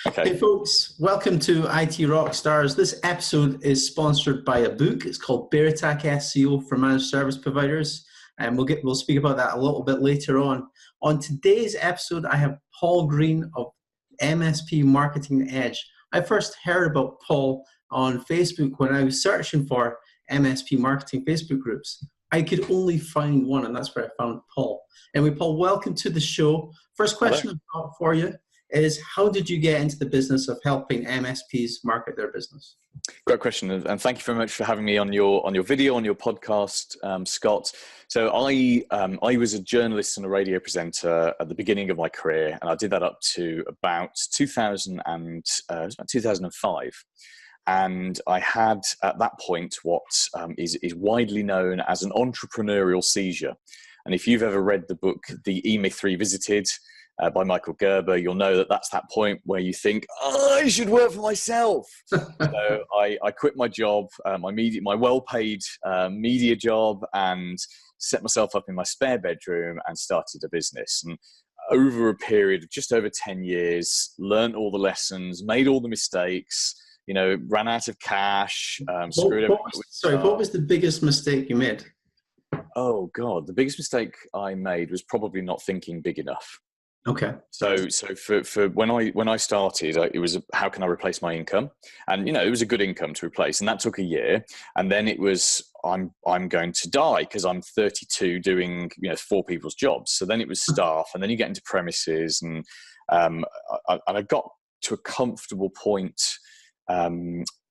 Okay. Hey folks, welcome to IT Rockstars. This episode is sponsored by a book. It's called Bear Attack SEO for Managed Service Providers, and we'll speak about that a little bit later on. On today's episode, I have Paul Green of MSP Marketing Edge. I first heard about Paul on Facebook when I was searching for MSP marketing Facebook groups. I could only find one, and that's where I found Paul. Anyway, Paul, welcome to the show. First question I've got for you is, how did you get into the business of helping MSPs market their business? Great question, and thank you very much for having me on your video, on your podcast, Scott. So I was a journalist and a radio presenter at the beginning of my career, and I did that up to about 2005. And I had at that point what is widely known as an entrepreneurial seizure. And if you've ever read the book The E-Myth Revisited by Michael Gerber, you'll know that that's that point where you think, I should work for myself. So I quit my job, my well-paid media job, and set myself up in my spare bedroom and started a business. And over a period of just over 10 years, learned all the lessons, made all the mistakes, ran out of cash, screwed everything. What was the biggest mistake you made? Oh God, the biggest mistake I made was probably not thinking big enough. Okay. So for when I started, it was how can I replace my income, and it was a good income to replace, and that took a year, and then it was I'm going to die because I'm 32 doing 4 people's jobs. So then it was staff, and then you get into premises, and I got to a comfortable point.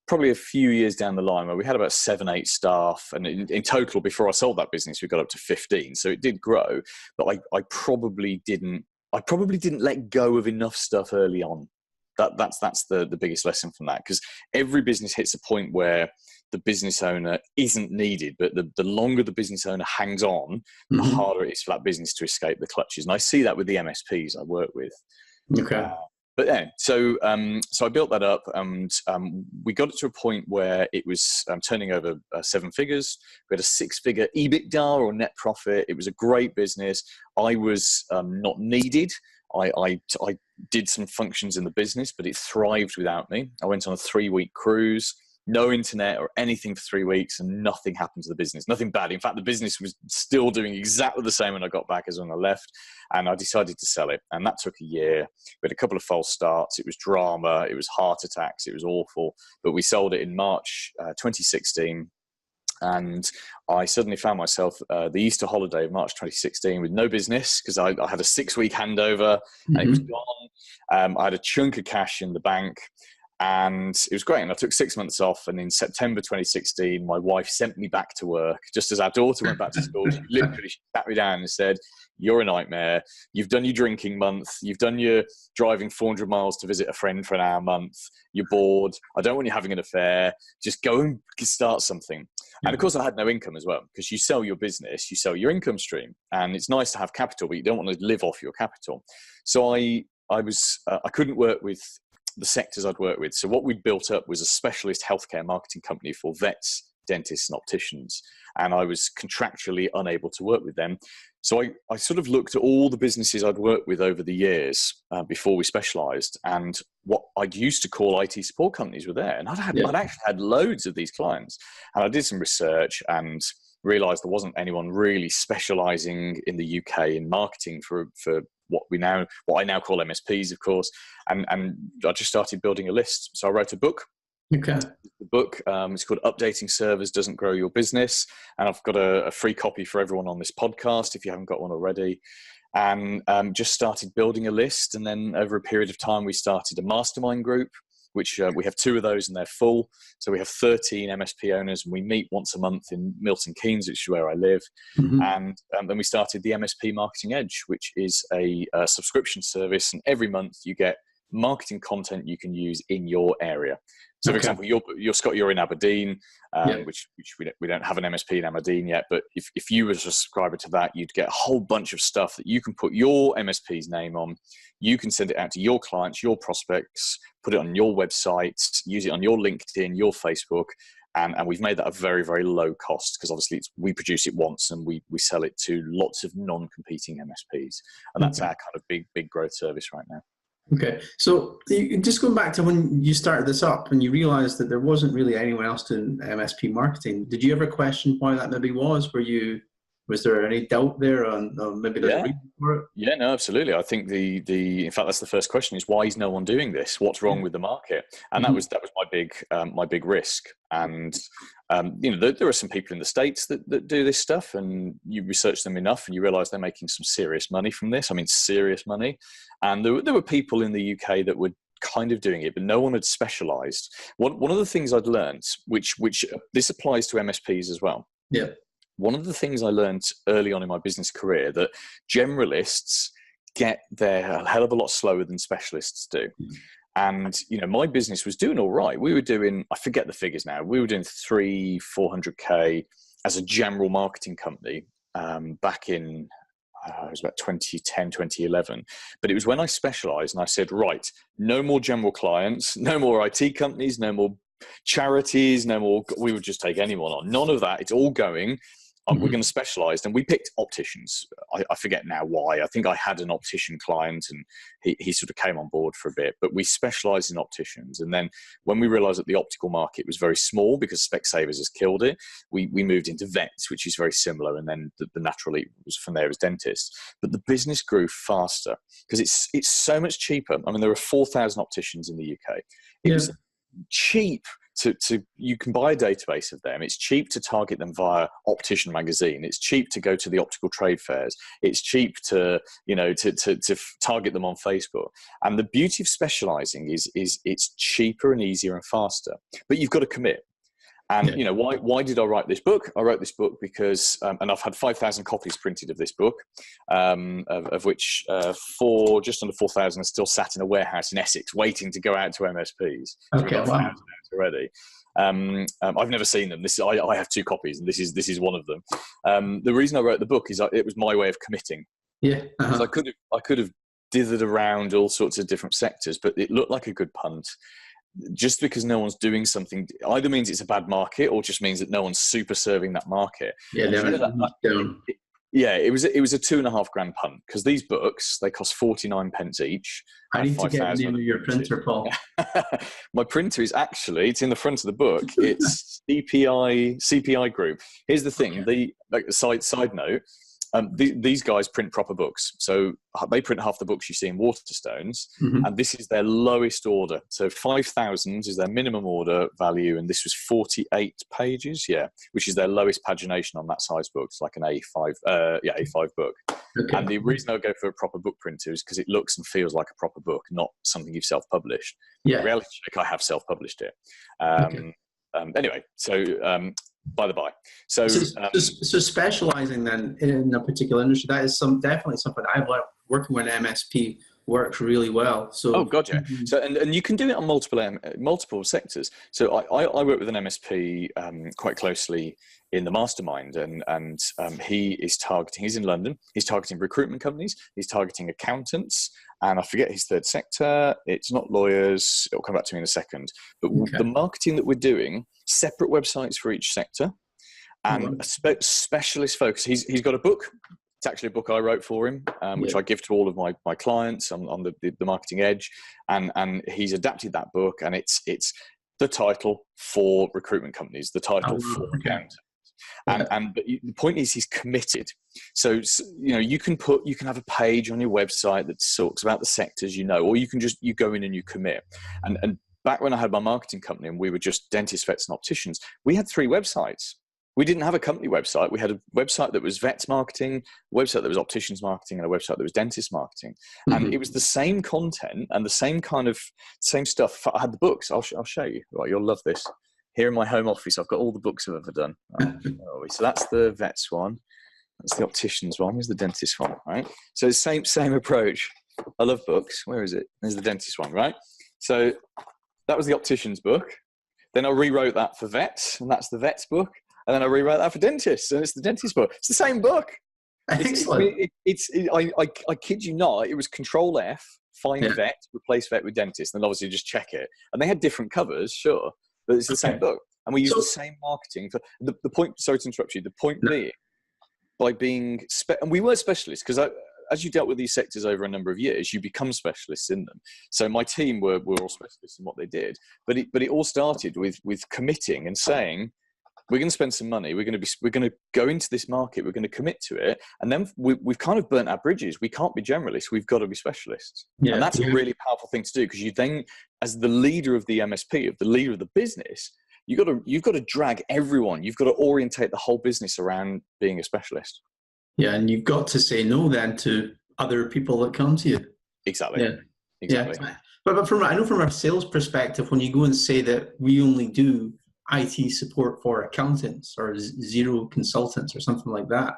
Probably a few years down the line where we had about 7-8 staff, and in total before I sold that business we got up to 15. So it did grow, but I probably didn't let go of enough stuff early on. That's the biggest lesson from that, because every business hits a point where the business owner isn't needed, but the longer the business owner hangs on, the harder it is for that business to escape the clutches. And I see that with the MSPs I work with. Okay. But then, so I built that up, and we got it to a point where it was turning over 7 figures. We had a 6-figure EBITDA or net profit. It was a great business. I was not needed. I did some functions in the business, but it thrived without me. I went on a 3-week cruise. No internet or anything for 3 weeks, and nothing happened to the business. Nothing bad. In fact, the business was still doing exactly the same when I got back as when I left, and I decided to sell it. And that took a year. We had a couple of false starts. It was drama. It was heart attacks. It was awful. But we sold it in March 2016. And I suddenly found myself the Easter holiday of March 2016 with no business, because I had a 6-week handover, and it was gone. I had a chunk of cash in the bank. And it was great. And I took 6 months off. And in September 2016, my wife sent me back to work. Just as our daughter went back to school, she literally sat me down and said, "You're a nightmare. You've done your drinking month. You've done your driving 400 miles to visit a friend for an hour month. You're bored. I don't want you having an affair. Just go and start something." And of course, I had no income as well, because you sell your business, you sell your income stream. And it's nice to have capital, but you don't want to live off your capital. So I couldn't work with the sectors I'd worked with. So what we'd built up was a specialist healthcare marketing company for vets, dentists, and opticians. And I was contractually unable to work with them. So I sort of looked at all the businesses I'd worked with over the years before we specialized, and what I'd used to call IT support companies were there. And I'd actually had loads of these clients. And I did some research and realized there wasn't anyone really specializing in the UK in marketing for what I now call MSPs, of course, and I just started building a list. So I wrote a book. Okay. The book is called Updating Servers Doesn't Grow Your Business, and I've got a free copy for everyone on this podcast if you haven't got one already. And just started building a list, and then over a period of time we started a mastermind group, which we have 2 of those and they're full. So we have 13 MSP owners, and we meet once a month in Milton Keynes, which is where I live. And then we started the MSP Marketing Edge, which is a subscription service. And every month you get marketing content you can use in your area. So, for example, you're Scott, you're in Aberdeen, which we don't have an MSP in Aberdeen yet. But if you were a subscriber to that, you'd get a whole bunch of stuff that you can put your MSP's name on. You can send it out to your clients, your prospects, put it on your website, use it on your LinkedIn, your Facebook. And we've made that a very, very low cost, because obviously we produce it once and we sell it to lots of non-competing MSPs. And that's our kind of big growth service right now. Okay, so just going back to when you started this up and you realized that there wasn't really anyone else doing MSP marketing, did you ever question why that maybe was? Was there any doubt there on maybe there's a Yeah. reason for it? Yeah, no, absolutely. I think in fact that's the first question is why is no one doing this? What's wrong with the market? And Mhm. that was my big risk. And there are some people in the States that do this stuff, and you research them enough and you realize they're making some serious money from this. I mean, serious money. And there were people in the UK that were kind of doing it, but no one had specialized. One of the things I'd learned, which this applies to MSPs as well. Yeah. One of the things I learned early on in my business career that generalists get there a hell of a lot slower than specialists do. And, my business was doing all right. We were doing, I forget the figures now, we were doing 400K as a general marketing company back in, it was about 2010, 2011. But it was when I specialized and I said, right, no more general clients, no more IT companies, no more charities, no more, we would just take anyone on. None of that. It's all going. We're going to specialize, and we picked opticians. I forget now why. I think I had an optician client and he sort of came on board for a bit, but we specialized in opticians. And then when we realized that the optical market was very small because Specsavers has killed it, we moved into vets, which is very similar. And then the natural leap was from there as dentists. But the business grew faster because it's so much cheaper. I mean, there are 4,000 opticians in the UK. It was cheap to you can buy a database of them. It's cheap to target them via Optician magazine. It's cheap to go to the optical trade fairs. It's cheap to target them on Facebook. And the beauty of specializing is it's cheaper and easier and faster, but you've got to commit. And why did I write this book? I wrote this book because, and I've had 5,000 copies printed of this book, of which just under 4,000 are still sat in a warehouse in Essex, waiting to go out to MSPs. Okay, We've got 1,000 out already. I've never seen them. I have 2 copies, and this is one of them. The reason I wrote the book is it was my way of committing. Yeah, because I could have dithered around all sorts of different sectors, but it looked like a good punt. Just because no one's doing something either means it's a bad market or just means that no one's super serving that market. Yeah, it was a £2,500 punt because these books, they cost 49 pence each. I need to get the name of your printer, Paul. My printer is it's in the front of the book. It's CPI Group. Here's the thing, side note, these guys print proper books. So they print half the books you see in Waterstones, and this is their lowest order. So 5,000 is their minimum order value, and this was 48 pages, which is their lowest pagination on that size book. It's like an A5 book. Okay. And the reason I go for a proper book printer is because it looks and feels like a proper book, not something you've self-published. Yeah. Reality check, I have self-published it. Anyway, so by the by. So specializing then in a particular industry, that is definitely something I've learned. Working with an MSP works really well. So gotcha. So and you can do it on multiple sectors. So I work with an MSP quite closely in the mastermind, and he is targeting. He's in London. He's targeting recruitment companies. He's targeting accountants, and I forget his third sector. It's not lawyers. It'll come back to me in a second. But the marketing that we're doing, separate websites for each sector, and a specialist focus. He's got a book. It's actually a book I wrote for him, which I give to all of my clients on the Marketing Edge, and he's adapted that book, and it's the title for recruitment companies, the title for accountants. And the point is, he's committed. So you can have a page on your website that talks about the sectors, or you can just go in and you commit. And back when I had my marketing company and we were just dentists, vets, and opticians, we had 3 websites. We didn't have a company website. We had a website that was vets marketing, a website that was opticians marketing, and a website that was dentist marketing. And it was the same content and the same stuff. I had the books. I'll show you. Right, you'll love this. Here in my home office, I've got all the books I've ever done. So that's the vets one. That's the opticians one. Here's the dentist one, right? So same approach. I love books. Where is it? There's the dentist one, right? So that was the opticians book. Then I rewrote that for vets, and that's the vets book. And then I rewrite that for dentists, and it's the dentist book. It's the same book. Excellent. I kid you not. It was Control F, find vet, replace vet with dentist, and obviously just check it. And they had different covers, sure, but it's the same book. And we use the same marketing for the point. Sorry to interrupt you. The point being, by being and we were specialists because as you dealt with these sectors over a number of years, you become specialists in them. So my team were all specialists in what they did, but it all started with committing and saying, we're going to spend some money. We're going to go into this market. We're going to commit to it, and then we've kind of burnt our bridges. We can't be generalists. We've got to be specialists, and that's a really powerful thing to do, because you then, as the leader of the MSP, the leader of the business, you've got to drag everyone. You've got to orientate the whole business around being a specialist. Yeah, and you've got to say no then to other people that come to you. Exactly. Yeah. Exactly. Yeah. But I know from a sales perspective, when you go and say that we only do IT support for accountants or zero consultants or something like that,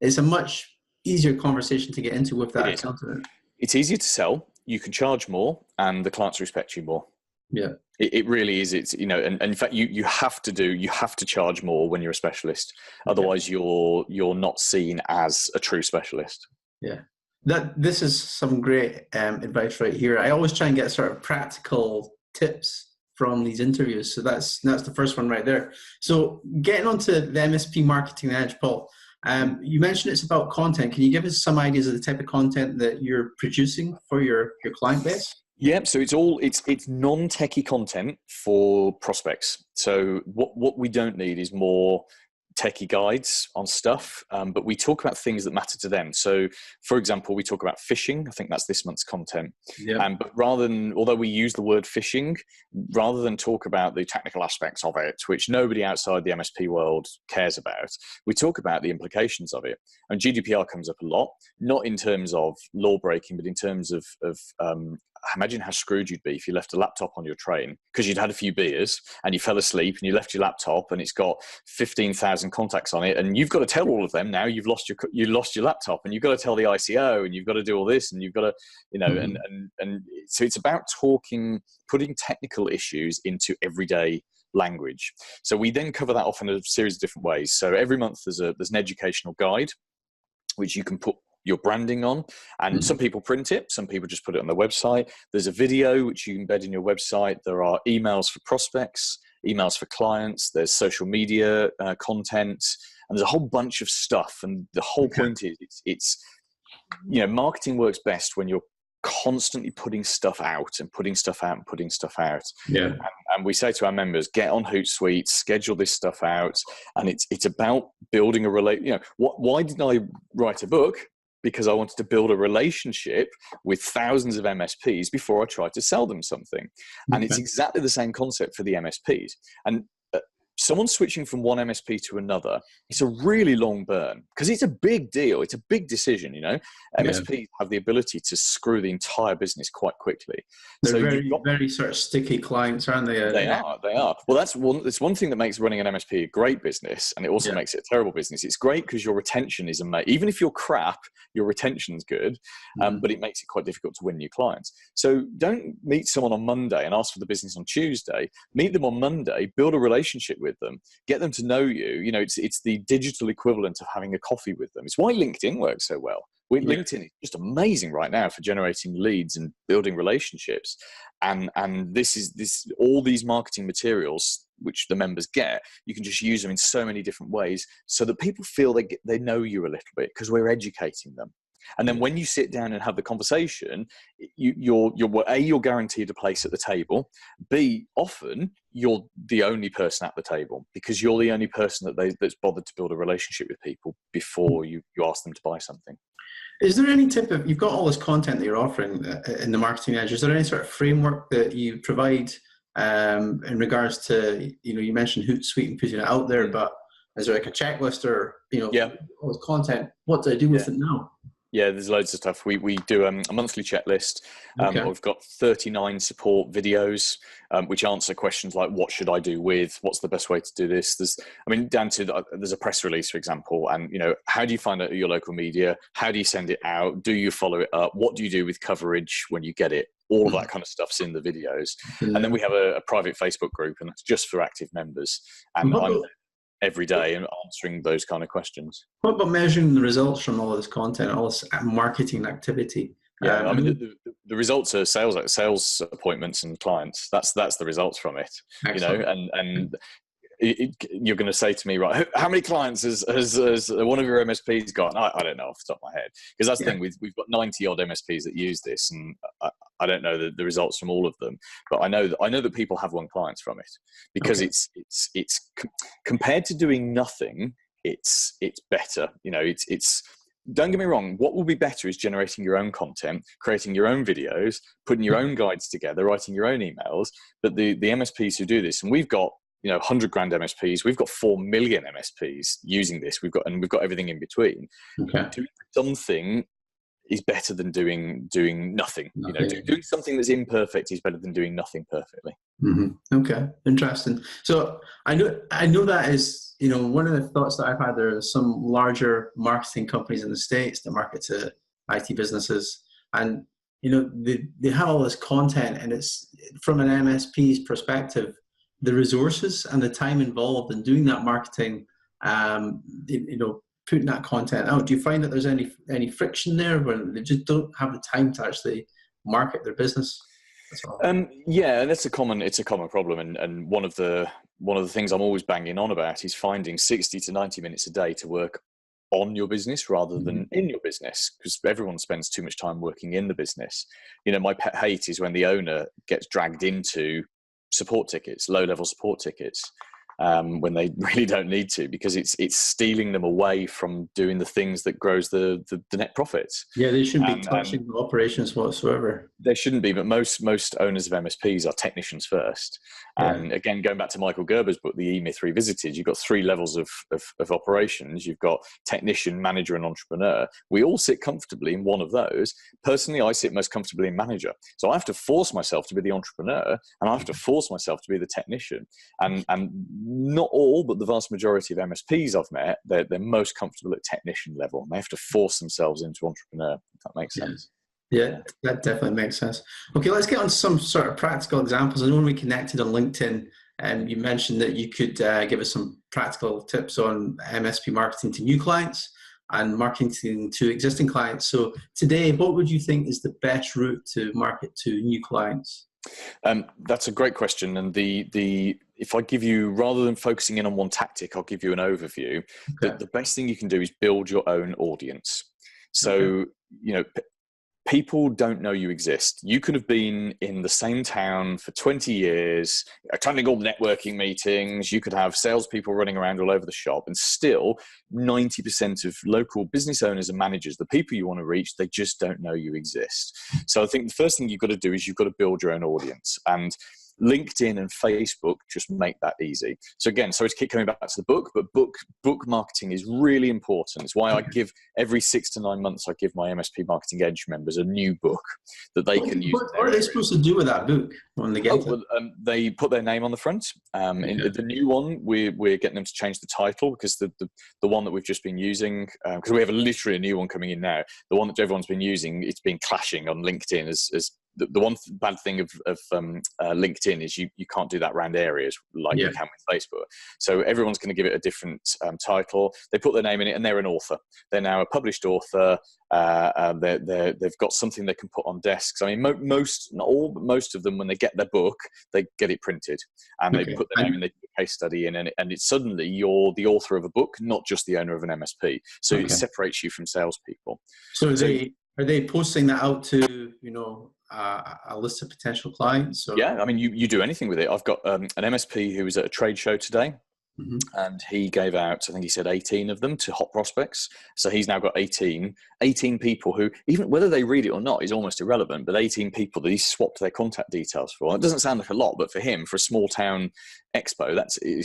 it's a much easier conversation to get into with that accountant. It's easier to sell. You can charge more, and the clients respect you more. Yeah, it really is. It's, you know, and in fact, you have to charge more when you're a specialist. Otherwise, you're not seen as a true specialist. Yeah, this is some great advice right here. I always try and get sort of practical tips from these interviews. So that's the first one right there. So getting onto the MSP Marketing Edge, Paul, you mentioned it's about content. Can you give us some ideas of the type of content that you're producing for your client base? Yeah, so it's non-techie content for prospects. So what we don't need is more techie guides on stuff, but we talk about things that matter to them. So, for example, we talk about phishing. I think that's this month's content. Yeah. But although we use the word phishing, rather than talk about the technical aspects of it, which nobody outside the MSP world cares about, we talk about the implications of it. And GDPR comes up a lot, not in terms of law breaking, but in terms of imagine how screwed you'd be if you left a laptop on your train because you'd had a few beers and you fell asleep and you left your laptop and it's got 15,000 contacts on it, and you've got to tell all of them now you've lost your laptop, and you've got to tell the ICO, and you've got to do all this, and you've got to, you know, and so it's about putting technical issues into everyday language. So we then cover that off in a series of different ways. So every month there's an educational guide which you can put your branding on, and some people print it, some people just put it on their website. There's a video which you embed in your website. There are emails for prospects, emails for clients, there's social media content, and there's a whole bunch of stuff. And the whole point is it's you know, marketing works best when you're constantly putting stuff out and putting stuff out and putting stuff out. Yeah. And we say to our members, get on Hootsuite, schedule this stuff out, and it's about building a relation. You know, why did I write a book? Because I wanted to build a relationship with thousands of MSPs before I tried to sell them something. And it's exactly the same concept for the MSPs. And someone switching from one MSP to another, it's a really long burn because it's a big deal. It's a big decision, you know. MSPs have the ability to screw the entire business quite quickly. They're very sort of sticky clients, aren't they? They are. Well, that's one thing that makes running an MSP a great business, and it also makes it a terrible business. It's great because your retention is amazing. Even if you're crap, your retention's good, but it makes it quite difficult to win new clients. So don't meet someone on Monday and ask for the business on Tuesday. Meet them on Monday, build a relationship with them, get them to know you. You know, it's the digital equivalent of having a coffee with them. It's why LinkedIn works so well. LinkedIn is just amazing right now for generating leads and building relationships. And all these marketing materials which the members get, you can just use them in so many different ways so that people feel they know you a little bit because we're educating them. And then when you sit down and have the conversation, you're guaranteed a place at the table. B, often you're the only person at the table because you're the only person that's bothered to build a relationship with people before you ask them to buy something. Is there any type of, you've got all this content that you're offering in the Marketing Edge, is there any sort of framework that you provide in regards to, you know, you mentioned Hootsuite and putting it out there, but is there like a checklist or, you know, all this content, what do I do with it now? Yeah, there's loads of stuff. We do a monthly checklist. We've got 39 support videos, which answer questions like, what should I do with? What's the best way to do this? Down to, there's a press release, for example, and, you know, how do you find out your local media? How do you send it out? Do you follow it up? What do you do with coverage when you get it? All of that kind of stuff's in the videos. And then we have a private Facebook group, and that's just for active members. And I'm every day and answering those kind of questions. What about measuring the results from all of this content, all this marketing activity? Yeah, the results are sales appointments and clients. That's the results from it. Excellent. You know, and you're going to say to me, right, how many clients has one of your MSPs got? I don't know off the top of my head, because that's the thing. We've got 90 odd MSPs that use this, and I don't know the results from all of them, but I know that people have won clients from it, because it's compared to doing nothing, it's better. It's don't get me wrong, what will be better is generating your own content, creating your own videos, putting your own guides together, writing your own emails. But the MSPs who do this, and we've got 100 grand MSPs, we've got 4 million MSPs using this. We've got everything in between. Doing something is better than doing nothing. Doing something that's imperfect is better than doing nothing perfectly. Okay, interesting. So I know that is, one of the thoughts that I've had. There are some larger marketing companies in the States that market to IT businesses, and they have all this content, and it's from an MSP's perspective, the resources and the time involved in doing that marketing, putting that content out. Do you find that there's any friction there when they just don't have the time to actually market their business? Yeah, it's a common problem, and one of the things I'm always banging on about is finding 60 to 90 minutes a day to work on your business rather than in your business, because everyone spends too much time working in the business. My pet hate is when the owner gets dragged into support tickets, low-level support tickets, when they really don't need to, because it's stealing them away from doing the things that grows the net profits. Yeah, they shouldn't be touching the operations whatsoever. They shouldn't be, but most owners of MSPs are technicians first. And again, going back to Michael Gerber's book, The E-Myth Revisited, you've got 3 levels of operations. You've got technician, manager, and entrepreneur. We all sit comfortably in one of those. Personally, I sit most comfortably in manager. So I have to force myself to be the entrepreneur, and I have to force myself to be the technician. And not all, but the vast majority of MSPs I've met, they're most comfortable at technician level, and they have to force themselves into entrepreneur, if that makes sense. Yeah, that definitely makes sense. Okay, let's get on to some sort of practical examples. I know when we connected on LinkedIn, you mentioned that you could give us some practical tips on MSP marketing to new clients and marketing to existing clients. So today, what would you think is the best route to market to new clients? That's a great question. And if I give you, rather than focusing in on one tactic, I'll give you an overview. Okay. The best thing you can do is build your own audience. So, people don't know you exist. You could have been in the same town for 20 years, attending all the networking meetings. You could have salespeople running around all over the shop, and still 90% of local business owners and managers, the people you want to reach, they just don't know you exist. So I think the first thing you've got to do is you've got to build your own audience. And LinkedIn and Facebook just make that easy. So again, sorry to keep coming back to the book, but book marketing is really important. It's why I give every 6 to 9 months, I give my MSP Marketing Edge members a new book that they can use. What are they supposed to do with that book when they get it? They put their name on the front. In the new one, we're getting them to change the title, because the one that we've just been using, because we have literally a new one coming in now, the one that everyone's been using, it's been clashing on LinkedIn as the one bad thing of LinkedIn is you can't do that around areas like you can with Facebook. So everyone's going to give it a different title. They put their name in it, and they're an author. They're now a published author. They've got something they can put on desks. I mean, most, not all, but most of them, when they get their book, they get it printed, and they put their name in, they do a case study in, and it's suddenly you're the author of a book, not just the owner of an MSP. So it separates you from salespeople. So are they posting that out to a list of potential clients? Or? Yeah, I mean, you do anything with it. I've got an MSP who was at a trade show today, and he gave out, I think he said 18 of them to hot prospects. So he's now got 18 people who, even whether they read it or not is almost irrelevant, but 18 people that he's swapped their contact details for. It doesn't sound like a lot, but for him, for a small town expo,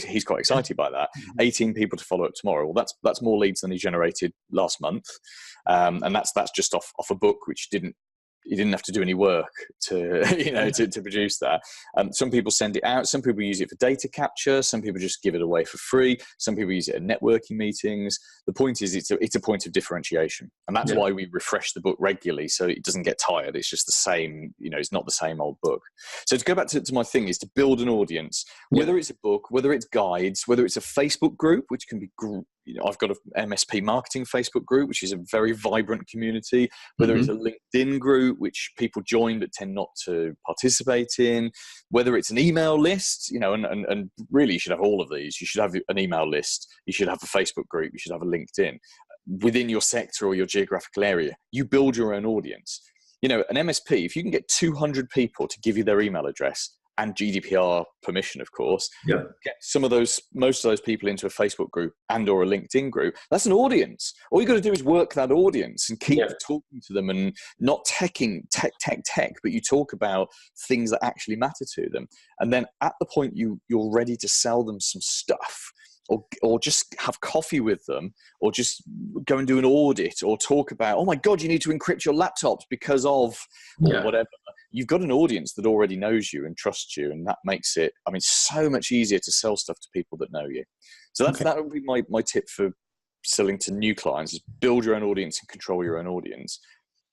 he's quite excited by that. 18 people to follow up tomorrow. Well, that's more leads than he generated last month. And that's just off a book, which he didn't have to do any work to produce that. Some people send it out. Some people use it for data capture. Some people just give it away for free. Some people use it at networking meetings. The point is, it's a point of differentiation, and that's why we refresh the book regularly, so it doesn't get tired. It's just the same. It's not the same old book. So to go back to my thing is to build an audience, whether it's a book, whether it's guides, whether it's a Facebook group, which can be I've got an MSP Marketing Facebook group, which is a very vibrant community, whether it's a Mm-hmm. LinkedIn group, which people join but tend not to participate in, whether it's an email list, and really you should have all of these. You should have an email list, you should have a Facebook group, you should have a LinkedIn. Within your sector or your geographical area, you build your own audience. An MSP, if you can get 200 people to give you their email address, and GDPR permission, of course, Yeah. get most of those people into a Facebook group and or a LinkedIn group. That's an audience. All you got to do is work that audience and keep talking to them, and not tech, but you talk about things that actually matter to them. And then at the point you're ready to sell them some stuff, or just have coffee with them, or just go and do an audit, or talk about, oh my God, you need to encrypt your laptops because of, or whatever. You've got an audience that already knows you and trusts you, and that makes it, so much easier to sell stuff to people that know you. So that would be my tip for selling to new clients, is build your own audience and control your own audience.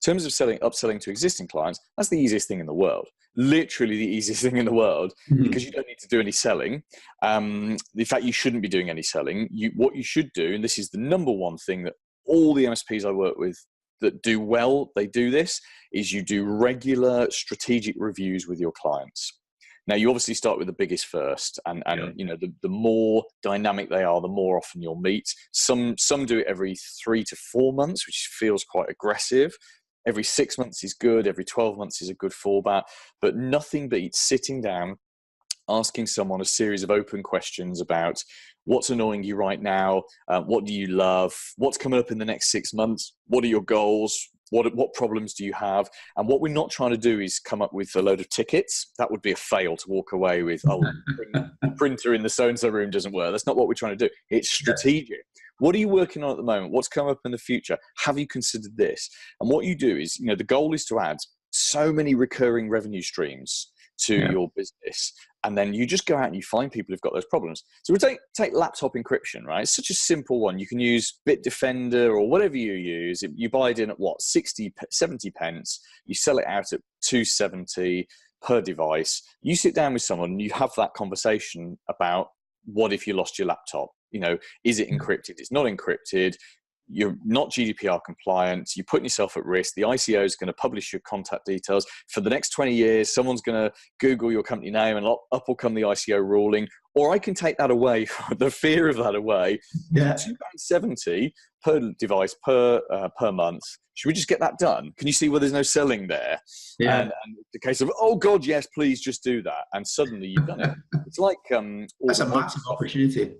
In terms of upselling to existing clients, that's the easiest thing in the world. Literally the easiest thing in the world, because you don't need to do any selling. In fact, you shouldn't be doing any selling. What you should do, and this is the number one thing that all the MSPs I work with that do well, they do this, is you do regular strategic reviews with your clients. Now, you obviously start with the biggest first, and the more dynamic they are, the more often you'll meet. Some do it every 3 to 4 months, which feels quite aggressive. Every 6 months is good. Every 12 months is a good fallback. But nothing beats sitting down, asking someone a series of open questions about what's annoying you right now, what do you love, what's coming up in the next 6 months, what are your goals, what problems do you have. And what we're not trying to do is come up with a load of tickets. That would be a fail, to walk away with, the printer in the so-and-so room doesn't work. That's not what we're trying to do. It's strategic. What are you working on at the moment? What's coming up in the future? Have you considered this? And what you do is, the goal is to add so many recurring revenue streams to your business. And then you just go out and you find people who've got those problems. So we take laptop encryption, right? It's such a simple one. You can use Bitdefender or whatever you use. You buy it in at 70 pence. You sell it out at 270 per device. You sit down with someone and you have that conversation about, what if you lost your laptop? Is it encrypted? It's not encrypted. You're not GDPR compliant. You're putting yourself at risk. The ICO is going to publish your contact details. For the next 20 years, someone's going to Google your company name and up will come the ICO ruling. Or I can take that away, the fear of that away, £2.70 per device per month. Should we just get that done? Can you see where there's no selling there? Yeah. And the case of, oh God, yes, please just do that. And suddenly you've done it. It's like... that's a massive opportunity.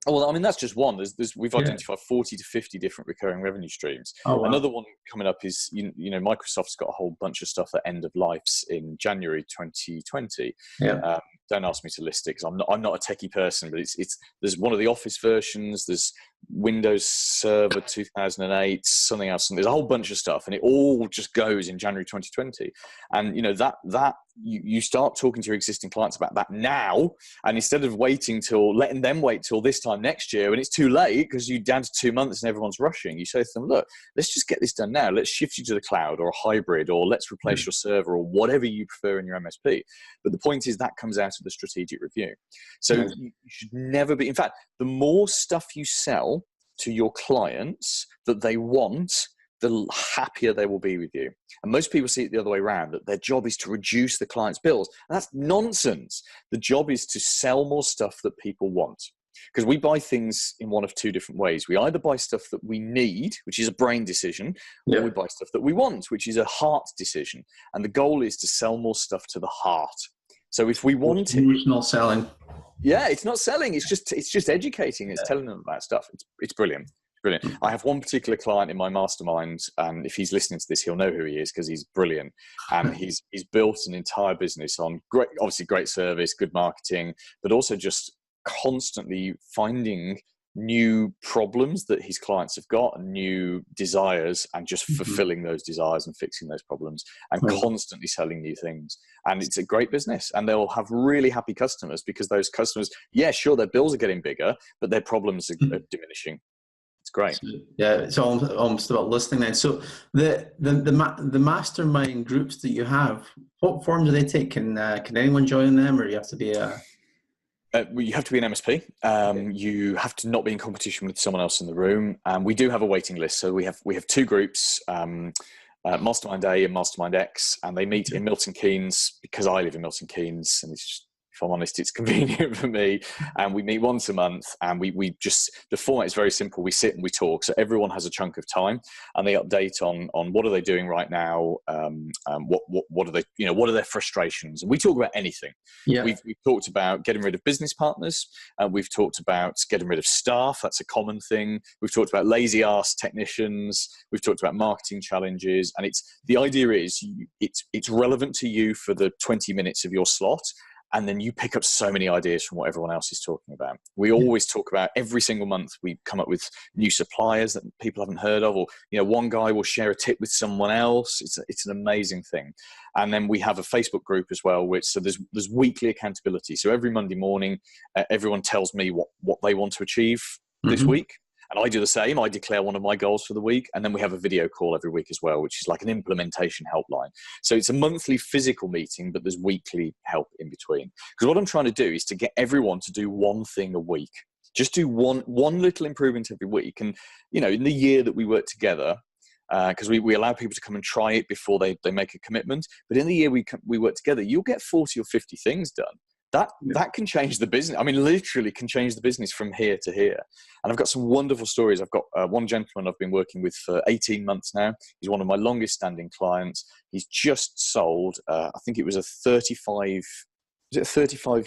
Well, that's just one. We've identified 40 to 50 different recurring revenue streams. Oh, wow. Another one coming up is, Microsoft's got a whole bunch of stuff that end of lives in January 2020. Yeah. Don't ask me to list it, because I'm not a techie person, but there's one of the Office versions, there's Windows Server 2008, something else, and there's a whole bunch of stuff, and it all just goes in January 2020. And you start talking to your existing clients about that now, and instead of letting them wait till this time next year when it's too late because you're down to 2 months and everyone's rushing, you say to them, look, let's just get this done now. Let's shift you to the cloud or a hybrid, or let's replace your server, or whatever you prefer in your MSP. But the point is that comes out of the strategic review. So you should never be, in fact, the more stuff you sell to your clients that they want, the happier they will be with you. And most people see it the other way around, that their job is to reduce the client's bills. And that's nonsense. The job is to sell more stuff that people want. Because we buy things in one of two different ways. We either buy stuff that we need, which is a brain decision, or we buy stuff that we want, which is a heart decision. And the goal is to sell more stuff to the heart. So if we want it, emotional selling. Yeah, it's not selling. It's just educating. It's telling them about stuff. It's brilliant. Brilliant. I have one particular client in my mastermind, and if he's listening to this, he'll know who he is because he's brilliant. And he's built an entire business on great service, good marketing, but also just constantly finding new problems that his clients have got and new desires, and just fulfilling those desires and fixing those problems, and constantly selling new things. And it's a great business, and they'll have really happy customers because those customers, sure, their bills are getting bigger, but their problems are diminishing. It's great. Yeah, it's almost about listening then. So the mastermind groups that you have, what form do they take? Can anyone join them, or you have to be a... Well, you have to be an MSP. You have to not be in competition with someone else in the room. We do have a waiting list. So we have two groups, Mastermind A and Mastermind X, and they meet in Milton Keynes because I live in Milton Keynes, and it's just, if I'm honest, it's convenient for me. And we meet once a month, and we just, the format is very simple. We sit and we talk. So everyone has a chunk of time, and they update on what are they doing right now, what are they, what are their frustrations, and we talk about anything. Yeah. We've talked about getting rid of business partners. We've talked about getting rid of staff. That's a common thing. We've talked about lazy ass technicians. We've talked about marketing challenges, and the idea is it's relevant to you for the 20 minutes of your slot. And then you pick up so many ideas from what everyone else is talking about. We always talk about, every single month we come up with new suppliers that people haven't heard of, or one guy will share a tip with someone else. It's an amazing thing. And then we have a Facebook group as well, so there's weekly accountability. So every Monday morning, everyone tells me what they want to achieve this week. And I do the same. I declare one of my goals for the week. And then we have a video call every week as well, which is like an implementation helpline. So it's a monthly physical meeting, but there's weekly help in between. Because what I'm trying to do is to get everyone to do one thing a week. Just do one little improvement every week. And, in the year that we work together, because we allow people to come and try it before they make a commitment. But in the year we work together, you'll get 40 or 50 things done. That can change the business. I mean, literally can change the business from here to here. And I've got some wonderful stories. I've got one gentleman I've been working with for 18 months now. He's one of my longest standing clients. He's just sold, I think it was a 35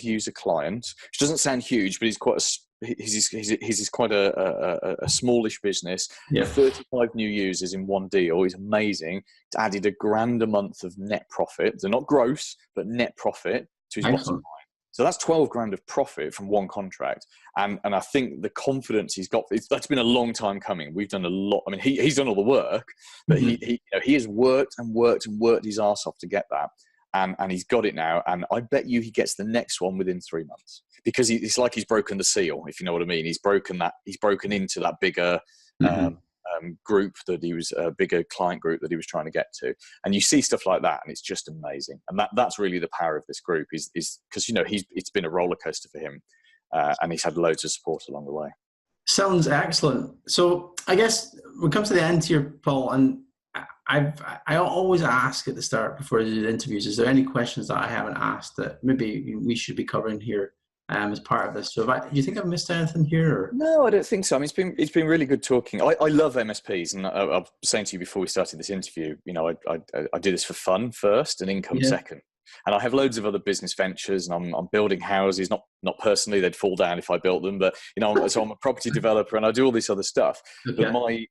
user client, which doesn't sound huge, but he's quite he's quite a smallish business. Yeah. 35 new users in one deal is amazing. It's added $1,000 a month of net profit. They're not gross, but net profit to his bottom line. So that's 12 grand of profit from one contract. And I think the confidence he's got, that's been a long time coming. We've done a lot. I mean, he's done all the work, but he has worked and worked and worked his ass off to get that. And he's got it now. And I bet you he gets the next one within 3 months, because it's like he's broken the seal, if you know what I mean. He's broken into that bigger, group that he was, a bigger client group that he was trying to get to. And you see stuff like that, and it's just amazing. And that's really the power of this group, is because it's been a roller coaster for him, and he's had loads of support along the way. Sounds excellent. So I guess we come to the end here, Paul, and I always ask at the start before I do the interviews, is there any questions that I haven't asked that maybe we should be covering here as part of this? So do you think I've missed anything here? Or? No, I don't think so. I mean, it's been really good talking. I love MSPs, and I was saying to you before we started this interview, I do this for fun first and income second. And I have loads of other business ventures, and I'm building houses, not personally, they'd fall down if I built them, but so I'm a property developer, and I do all this other stuff. Okay. But my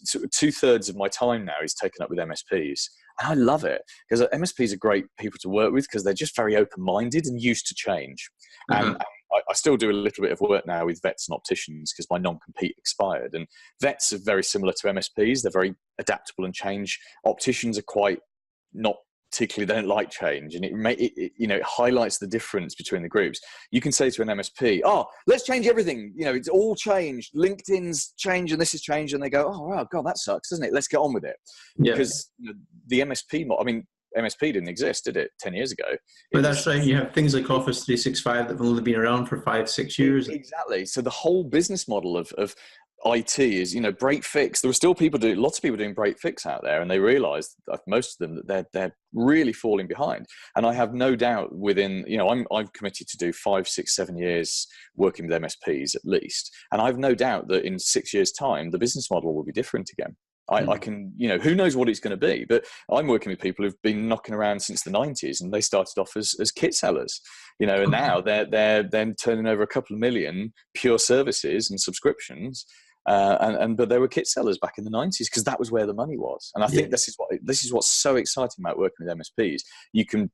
2/3 of my time now is taken up with MSPs, and I love it, because MSPs are great people to work with, because they're just very open-minded and used to change. And I still do a little bit of work now with vets and opticians, because my non-compete expired. And vets are very similar to MSPs. They're very adaptable and change. Opticians are quite not particularly, they don't like change, and it highlights the difference between the groups. You can say to an MSP, "Oh, let's change everything. It's all changed. LinkedIn's changed, and this has changed," and they go, "Oh, wow, God, that sucks, doesn't it? Let's get on with it." Yeah. Because the MSP, MSP didn't exist, did it, 10 years ago? But that's right. You have things like Office 365 that have only been around for 5-6 years. Exactly. So the whole business model of IT is, break fix. There were still lots of people doing break fix out there, and they realized, most of them, that they're really falling behind. And I have no doubt within, I'm committed to do 5, 6, 7 years working with MSPs at least. And I've no doubt that in 6 years' time, the business model will be different again. I can, who knows what it's going to be, but I'm working with people who've been knocking around since the 90s, and they started off as kit sellers, and now they're then turning over a couple of million pure services and subscriptions. But they were kit sellers back in the 90s, because that was where the money was. And I think this is what's so exciting about working with MSPs. You can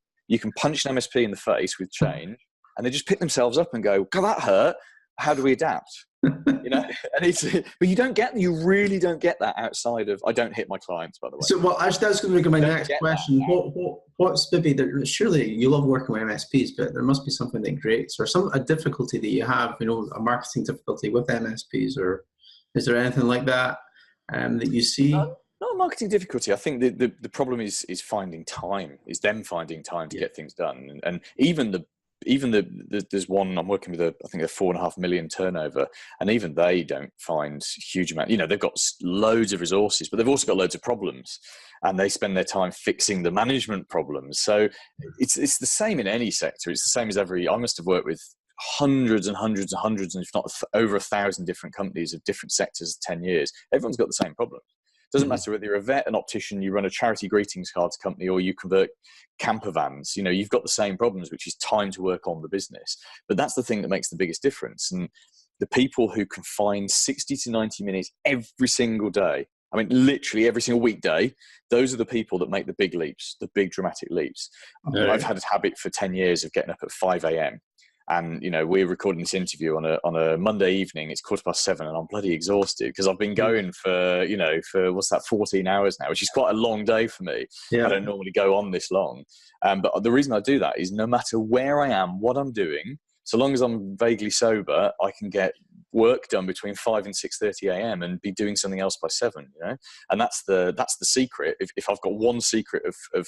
punch an MSP in the face with change, and they just pick themselves up and go, "God, that hurt. How do we adapt?" And but you really don't get that outside of. I don't hit my clients, by the way. So, well, actually, that's going to be my next question. What's maybe surely you love working with MSPs, but there must be something that creates, or a difficulty that you have, a marketing difficulty with MSPs, or is there anything like that that you see? Not a marketing difficulty. I think the problem is finding time. Is them finding time to get things done, and even even there's one I'm working with, I think they're 4.5 million turnover, and even they don't find huge amount. They've got loads of resources, but they've also got loads of problems, and they spend their time fixing the management problems. So it's the same in any sector. It's the same as I must have worked with hundreds and hundreds and hundreds, and if not over 1,000 different companies of different sectors, 10 years. Everyone's got the same problem. Doesn't matter whether you're a vet, an optician, you run a charity greetings cards company, or you convert camper vans. You've got the same problems, which is time to work on the business. But that's the thing that makes the biggest difference. And the people who can find 60 to 90 minutes every single day, I mean, literally every single weekday, those are the people that make the big leaps, the big dramatic leaps. Right. I've had a habit for 10 years of getting up at 5 a.m. And, we're recording this interview on a Monday evening. It's 7:15 and I'm bloody exhausted because I've been going for 14 hours now, which is quite a long day for me. Yeah. I don't normally go on this long. But the reason I do that is no matter where I am, what I'm doing, so long as I'm vaguely sober, I can get work done between 5 and 6:30 a.m. and be doing something else by 7, And that's the secret. If I've got one secret of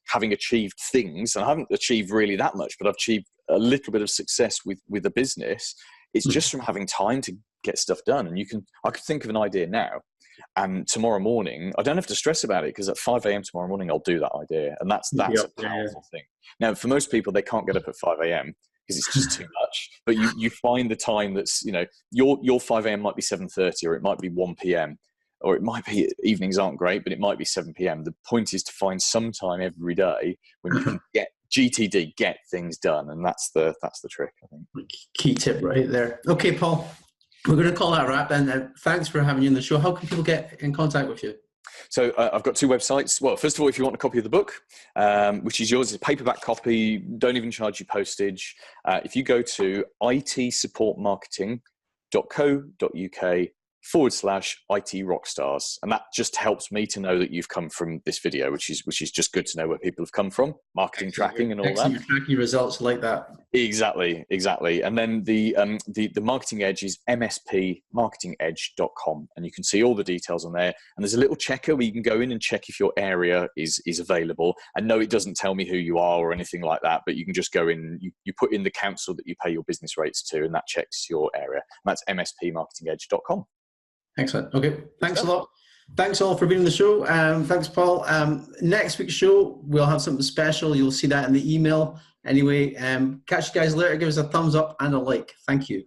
having achieved things, and I haven't achieved really that much, but I've achieved a little bit of success with a business, it's just from having time to get stuff done. And I could think of an idea now, and tomorrow morning, I don't have to stress about it because at 5 a.m. tomorrow morning, I'll do that idea. And that's a powerful thing. Now, for most people, they can't get up at 5 a.m. because it's just too much, but you find the time that's, your 5 a.m. might be 7:30 or it might be 1 p.m. or it might be evenings aren't great, but it might be 7 p.m. The point is to find some time every day when you can get things done. And that's the trick, I think. Key tip right there. Okay, Paul, we're going to call that a wrap then. Thanks for having you on the show. How can people get in contact with you? So I've got 2 websites. Well, first of all, if you want a copy of the book, which is yours, it's a paperback copy, don't even charge you postage. If you go to itsupportmarketing.co.uk/IT Rockstars. And that just helps me to know that you've come from this video, which is just good to know where people have come from, marketing tracking and all that. You're tracking results like that. Exactly. And then the Marketing Edge is mspmarketingedge.com, and you can see all the details on there. And there's a little checker where you can go in and check if your area is available. And no, it doesn't tell me who you are or anything like that, but you can just go in, you put in the council that you pay your business rates to, and that checks your area. And that's mspmarketingedge.com. Excellent. Okay. Thanks a lot. Thanks all for being on the show. Thanks, Paul. Next week's show, we'll have something special. You'll see that in the email. Anyway, catch you guys later. Give us a thumbs up and a like. Thank you.